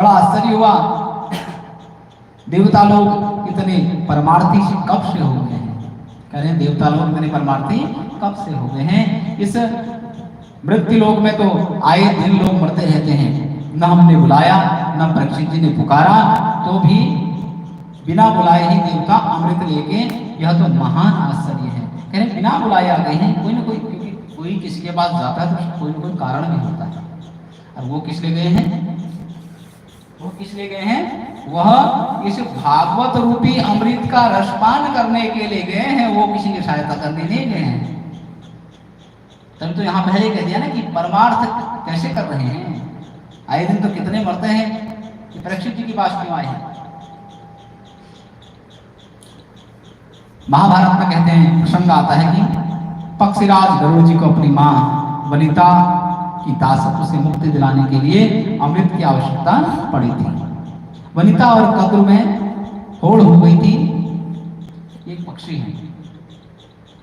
बड़ा आश्चर्य हुआ, देवता लोग इतने परमार्थी से कब से हो गए हैं। कह रहे हैं देवता लोग इतने परमार्थी कब से हो गए हैं। इस मृत्यु लोक में तो आए दिन लोग मरते रहते हैं, न हमने बुलाया न परीक्षित जी ने पुकारा, तो भी बिना बुलाए ही देवता अमृत लेके, यह तो महान आश्चर्य है। कह रहे बिना बुलाए आ गए हैं। कोई ना कोई, क्योंकि कोई किसी के पास जाता है तो कोई ना कोई कारण भी होता है। और वो किस लिए गए हैं, वो किस लिए गए हैं, वह इस भागवत रूपी अमृत का रसपान करने के लिए गए हैं, वो किसी की सहायता करने नहीं गए हैं। तब तो यहाँ पहले कह दिया ना कि परमार्थ कैसे कर रहे हैं। आए दिन तो कितने मरते हैं कि परीक्षित जी के पास क्यों आए हैं। महाभारत में कहते हैं, प्रसंग आता है कि पक्षीराज गरुड़ जी को अपनी मां वनिता की दासत्व से मुक्ति दिलाने के लिए अमृत की आवश्यकता पड़ी थी। वनिता और कद्र में होड़ हो गई थी। एक पक्षी है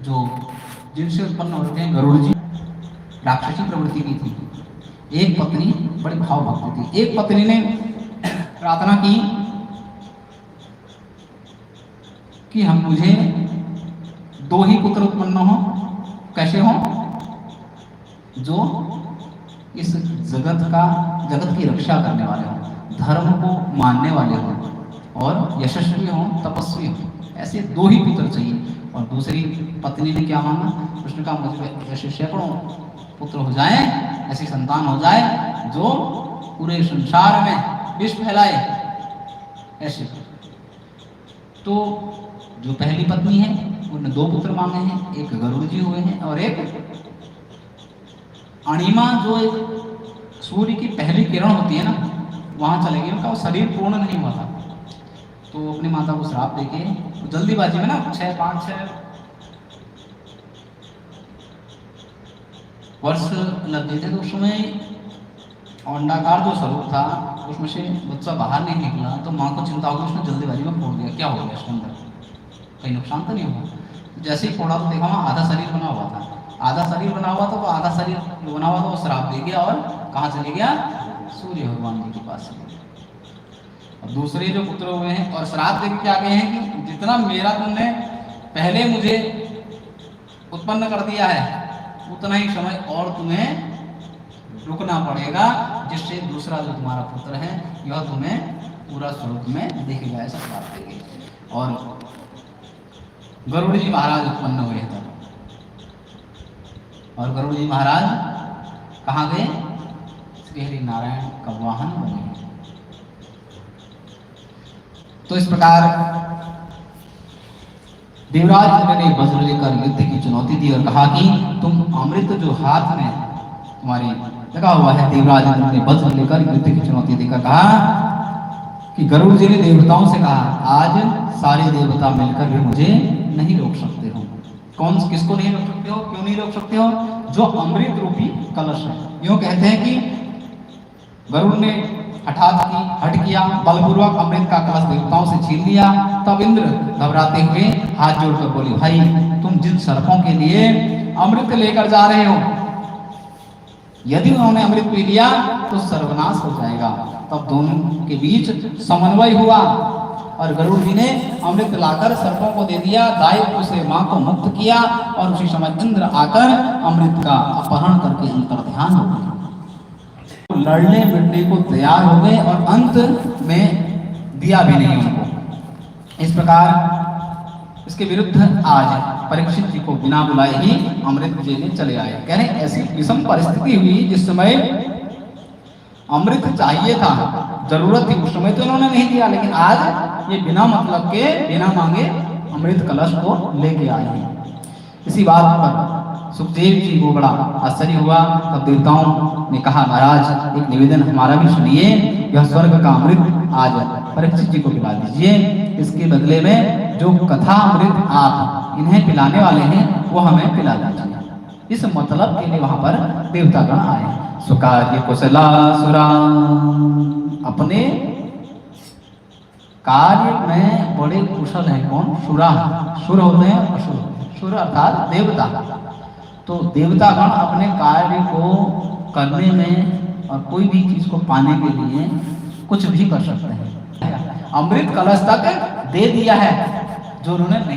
जो जिनसे उत्पन्न होते हैं गरुड़ जी, राक्षसी प्रवृत्ति की थी। एक पत्नी बड़ी भाव भक्त थी। एक पत्नी ने प्रार्थना की कि हम मुझे 2 ही पुत्र उत्पन्न हो। कैसे हो, जो इस जगत की रक्षा करने वाले हों, धर्म को मानने वाले हों और यशस्वी हों, तपस्वी हों। ऐसे 2 ही पुत्र चाहिए। और दूसरी पत्नी ने क्या मांगा, कृष्ण का मुझे ऐसे सैकड़ों पुत्र हो जाए, ऐसी संतान हो जाए जो पूरे संसार में विष फैलाए, ऐसे। तो जो पहली पत्नी है उन्होंने 2 पुत्र मांगे हैं, एक गरुड़ जी हुए हैं और एक अणिमा, जो एक सूर्य की पहली किरण होती है ना, वहां चले गई। उनका वो शरीर पूर्ण नहीं हुआ था, तो अपनी माता को श्राप देके तो जल्दीबाजी में ना 5-6 वर्ष लग गए थे। तो उस समय अंडाकार जो स्वरूप था उसमें से बच्चा बाहर नहीं निकला, तो माँ को चिंता होगी, उसने जल्दीबाजी में फोड़ दिया। क्या हो गया इसके अंदर, कहीं नुकसान तो नहीं हुआ। जैसे ही फोड़ा तो देखा वहाँ आधा शरीर बना हुआ था। आधा शरीर बना हुआ था, वो आधा शरीर बना हुआ था, वो श्राप दे गया और कहाँ चले गया, सूर्य भगवान जी के पास। और दूसरे जो पुत्र हुए हैं और श्राप दे के क्या गए हैं कि जितना मेरा तुमने पहले मुझे उत्पन्न कर दिया है, उतना ही समय और तुम्हें रुकना पड़ेगा, जिससे दूसरा जो तुम्हारा पुत्र है यह तुम्हें पूरा स्वरूप में दिखेगा, ऐसा श्राप देंगे। और गरुड़ जी महाराज उत्पन्न हुए तब, और गरुड़ जी महाराज कहाँ गए, श्री हरि नारायण का वाहन बने। तो इस प्रकार देवराज ने वज्र लेकर युद्ध की चुनौती दी और कहा कि तुम अमृत जो हाथ में तुम्हारे लगा हुआ है, देवराज ने वज्र लेकर युद्ध की चुनौती देकर कहा कि गरुड़ जी ने देवताओं से कहा, आज सारे देवता मिलकर भी मुझे नहीं रोक सकते हो। कौन, किसको नहीं रोक सकते हो, क्यों नहीं रोक सकते हो, जो अमृत रूपी कलश है। यूं कहते हैं कि गरुड़ ने हठ किया, बलपूर्वक अमृत का कलश देवताओं से छीन लिया। तब इंद्र घबराते हुए हाथ जोड़कर बोले, भाई तुम जिन सर्पों के लिए अमृत लेकर जा रहे हो, यदि उन्होंने अमृत पी लिया तो सर्वनाश हो जाएगा। तब दोनों के बीच समन्वय हुआ और गरुड़ जी ने अमृत लाकर सर्पों को दे दिया। दायित्व से मां को मुक्त किया और उसी समय इंद्र आकर अमृत का अपहरण करके अंतर्ध्यान हो गए। लड़ने मिटने को तैयार हो गए और अंत में दिया भी नहीं उनको। इस प्रकार इसके विरुद्ध आज परीक्षित जी को बिना बुलाए ही अमृत देने चले आए। कह रहे ऐसी विषम परिस्थिति हुई जिस समय अमृत चाहिए था, जरूरत थी, उस समय तो उन्होंने नहीं दिया, लेकिन आज ये बिना मतलब के, बिना मांगे अमृत कलश को लेके आए हैं। इसी बात पर सुखदेव जी को बड़ा आश्चर्य हुआ। तब देवताओं ने कहा, महाराज एक निवेदन हमारा भी सुनिए, यह स्वर्ग का अमृत आज परीक्षित जी को पिला दीजिए। इसके बदले में जो कथा अमृत आप इन्हें पिलाने वाले हैं वो हमें पिला दीजिए। इस मतलब के लिए वहां पर देवतागण आए। सुकार्य कुशला सुरा, अपने कार्य में बड़े कुशल हैं। कौन, सुरा, सुर होते हैं, असुर, सुर अर्थात देवता। तो देवतागण अपने कार्य को करने में और कोई भी चीज को पाने के लिए कुछ भी कर सकते हैं। अमृत कलश तक दे दिया है जो उन्होंने नहीं